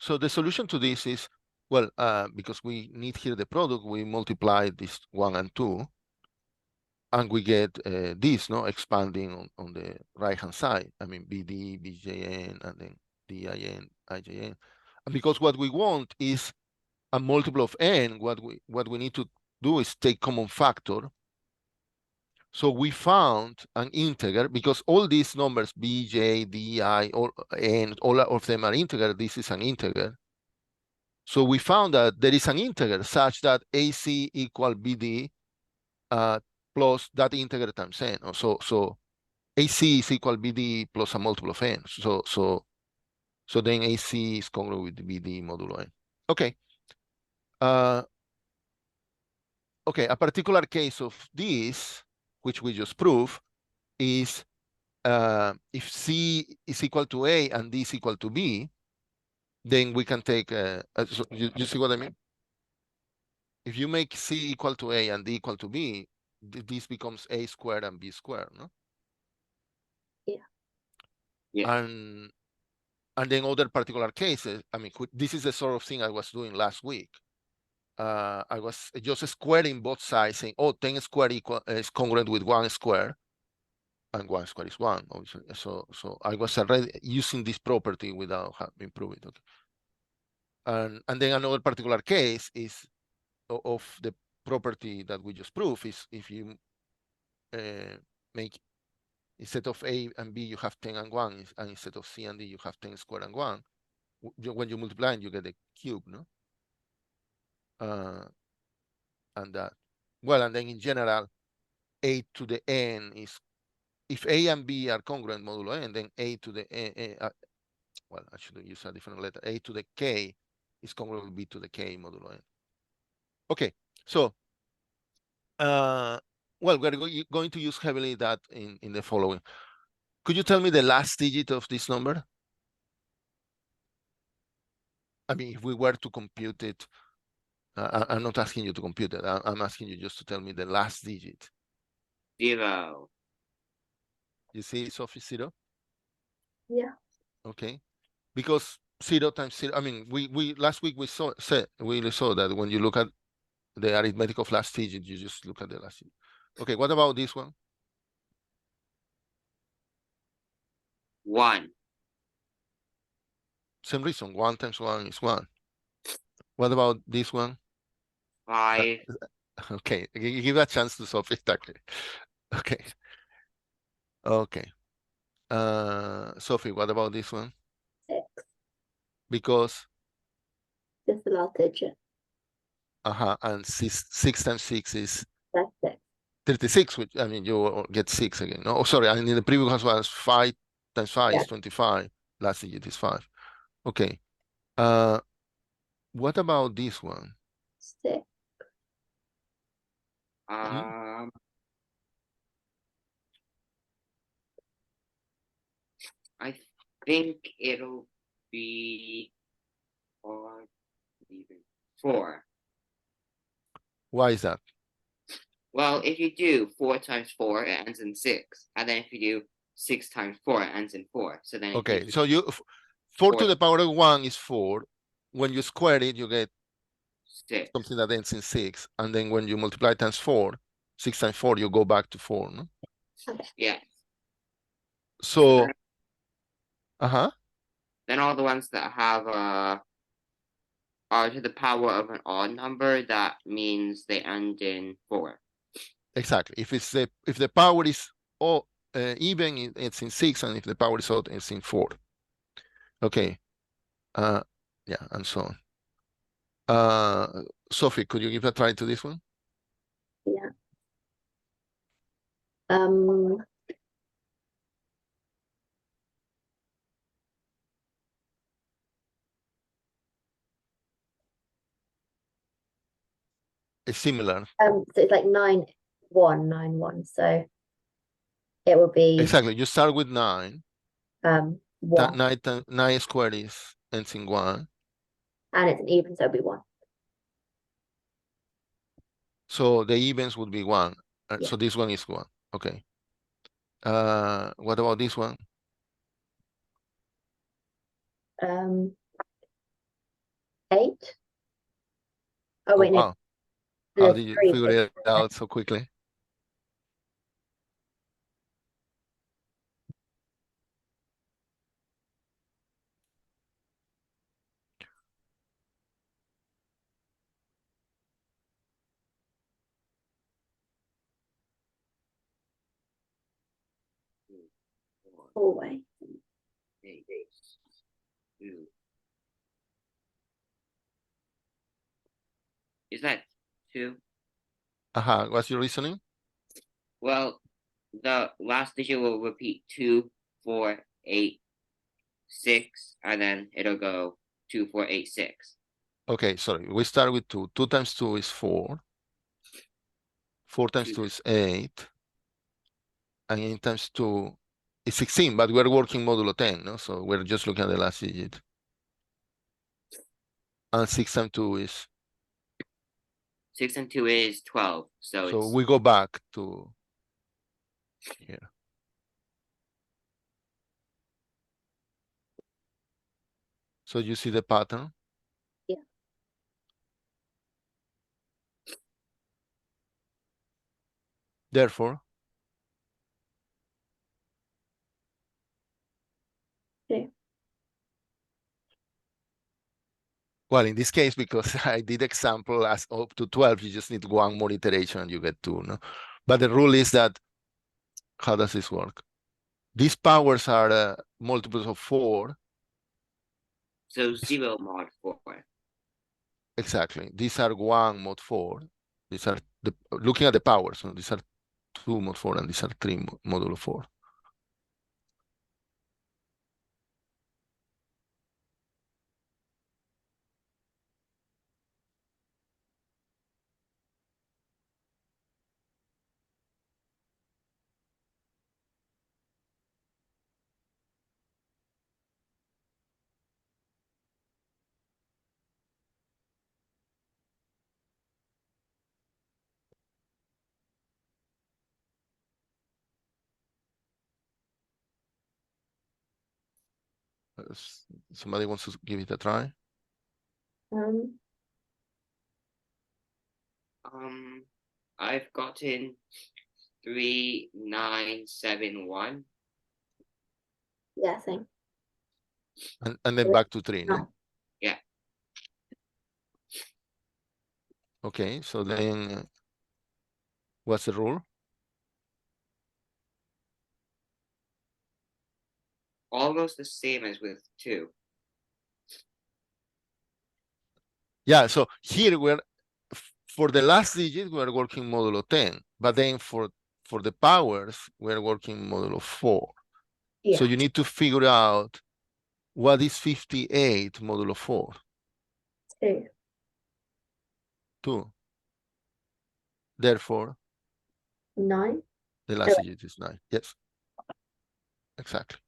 So the solution to this is, well, because we need here the product, we multiply this 1 and 2, and we get this, no, expanding on the right-hand side. I mean, BD, BJN, and then DIN, IJN. And because what we want is a multiple of n, what we need to do is take common factor. So we found an integer, because all these numbers, b, j, d, I, or n, all of them are integer. This is an integer. So we found that there is an integer such that AC equal BD plus that integer times n. So AC is equal BD plus a multiple of n. So then AC is congruent with BD modulo n. Okay. Okay, a particular case of this, which we just proved, is if C is equal to A and D is equal to B, then we can take, so you see what I mean? If you make C equal to A and D equal to B, this becomes A squared and B squared, no? Yeah. Yeah. And then other particular cases, I mean, this is the sort of thing I was doing last week. I was just squaring both sides, saying, oh, 10 squared is congruent with 1 square, and 1 square is 1, obviously. So I was already using this property without having proved it. Okay. And then another particular case is of the property that we just proved is if you make, instead of A and B, you have 10 and 1, and instead of C and D, you have 10 squared and 1. When you multiply, you get a cube, no? And that, well, and then in general, A to the n is, if A and B are congruent modulo n, then A to the n, well, I should use a different letter. A to the k is congruent with B to the k modulo n. Okay, so, well, we're going to use heavily that in the following. Could you tell me the last digit of this number? I mean, if we were to compute it, I'm not asking you to compute it. I'm asking you just to tell me the last digit. 0. You see, Sophie, 0? Yeah. Okay, because 0 times 0. I mean, we last week we saw that when you look at the arithmetic of last digit, you just look at the last digit. Okay, what about this one? 1. Same reason. 1 times 1 is 1. What about this one? 5. Okay, give a chance to solve it. Exactly. Okay. Okay. Sophie, what about this one? 6. Because Just the last digit. and 6 times 6 is That's 6. 36, which, I mean, you get 6 again. No, oh, sorry, I mean, the previous one was 5 times 5 is 25. Last digit is 5. Okay. What about this one? 6. I think it'll be 4. 4. Why is that? Well, if you do 4 times 4, it ends in 6. And then if you do 6 times 4, it ends in 4. So then Okay, so 4 to the power of 1 is 4. When you square it, you get 6. something that ends in 6. And then when you multiply times 4, 6 times 4, you go back to 4, no? Yeah. So, Then all the ones that have are to the power of an odd number, that means they end in 4. Exactly. If the power is even, it's in 6, and if the power is odd, it's in 4. Okay. Yeah, and so on. Sophie, could you give a try to this one? Yeah. It's similar. So it's like 9, 1, 9, 1. So it would be Exactly. You start with 9. 1. 9 squared ends in 1. And it's an even, so it'd be 1. So the evens would be 1. Yeah. So this one is 1. Okay. What about this one? Oh, wait, no. wow. How The did you three figure is it out so quickly? hallway. 8, 2. Is that 2? What's your reasoning? Well, the last digit will repeat 2, 4, 8, 6, and then it'll go 2, 4, 8, 6. Okay, sorry. We start with 2. 2 times 2 is 4. 4 times 2 is 8. And 8 times 2 is 16, but we're working modulo 10, no? So we're just looking at the last digit. And 6 times 2 is... 6 and 2 is 12. So it's we go back to here. So you see the pattern? Yeah. Therefore, Okay. well, in this case, because I did example as up to 12, you just need one more iteration and you get 2, no? But the rule is that, how does this work? These powers are multiples of 4. so 0 mod 4. Exactly. These are 1 mod 4. These are looking at the powers. So these are 2 mod 4 and these are 3 modulo 4. Somebody wants to give it a try? I've gotten 3971. Yeah, same. And then back to 3, no? Yeah. Okay, so then what's the rule? Almost the same as with 2. Yeah, so here for the last digit, we're working modulo 10, but then for the powers, we're working modulo 4. Yeah. So you need to figure out what is 58 modulo 4? 2. 2. Therefore, 9. the last digit is 9. Yes, exactly.